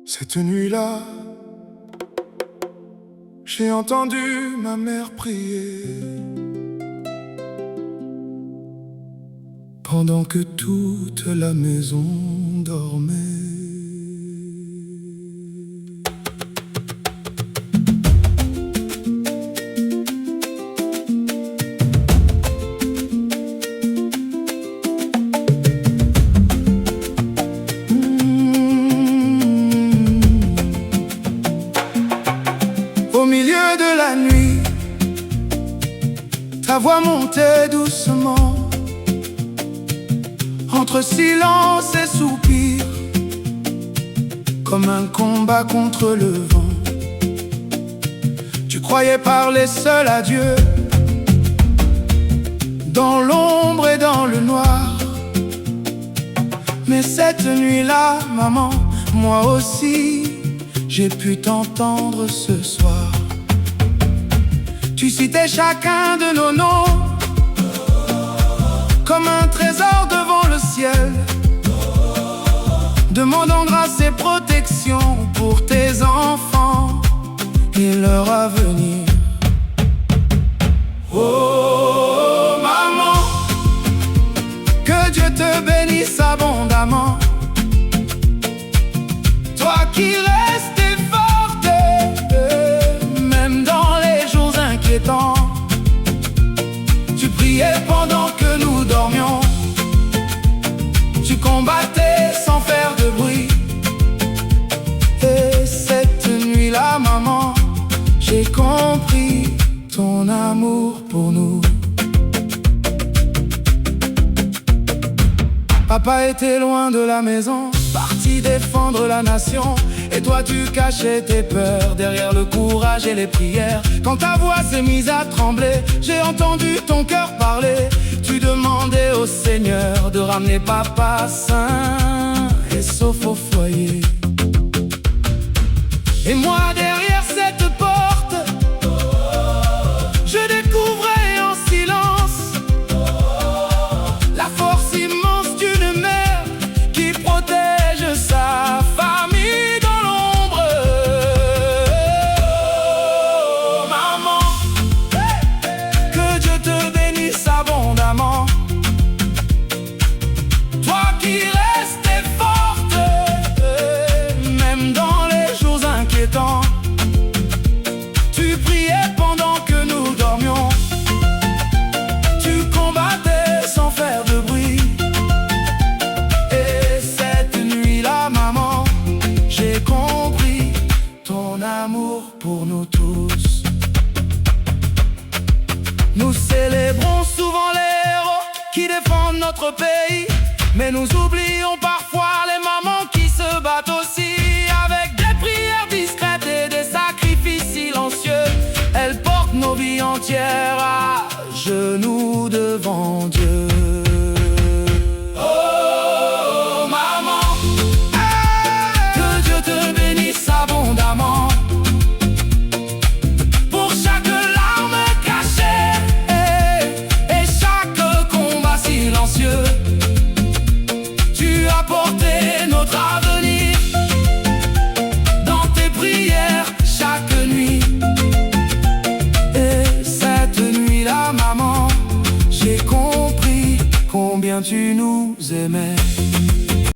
Cette nuit-là, j'ai entendu ma mère prier pendant que toute la maison dormait. Au milieu de la nuit, ta voix montait doucement, entre silence et soupir, comme un combat contre le vent. Tu croyais parler seul à Dieu, dans l'ombre et dans le noir. Mais cette nuit-là, maman, moi aussi, j'ai pu t'entendre ce soir. Tu citais chacun de nos noms comme un trésor devant le ciel, demandant grâce et protection pour tes enfants et leur avenir. Oh maman, que Dieu te bénisse abondamment, toi qui restais forte, même dans les jours inquiétants. Tu priais pendant que nous dormions, tu combattais sans faire de bruit. Et cette nuit-là, maman, j'ai compris ton amour pour nous. Papa était loin de la maison, parti défendre la nation. Et toi tu cachais tes peurs derrière le courage et les prières. Quand ta voix s'est mise à trembler, j'ai entendu ton cœur parler. Tu demandais au Seigneur de ramener papa sain et sauf au foyer. Et moi derrière cette porte, je découvrais en silence la force immense d'une mère qui protège sa famille dans l'ombre. Oh, maman, que Dieu te bénisse abondamment, toi qui restais forte, même dans les jours inquiétants. Tu priais pendant que nous dormions, tu combattais sans faire de bruit. Et cette nuit-là, maman, j'ai compris ton amour pour nous tous. Nous célébrons souvent les héros qui défendent notre pays, mais nous oublions parfois les mamans qui se battent aussi. Avec des prières discrètes et des sacrifices silencieux, elles portent nos vies entières à genoux devant Dieu. Oh maman, que Dieu te bénisse abondamment pour chaque larme cachée et chaque combat silencieux. Tu as porté notre avenir dans tes prières chaque nuit. Et cette nuit-là, maman, j'ai compris combien tu nous aimais.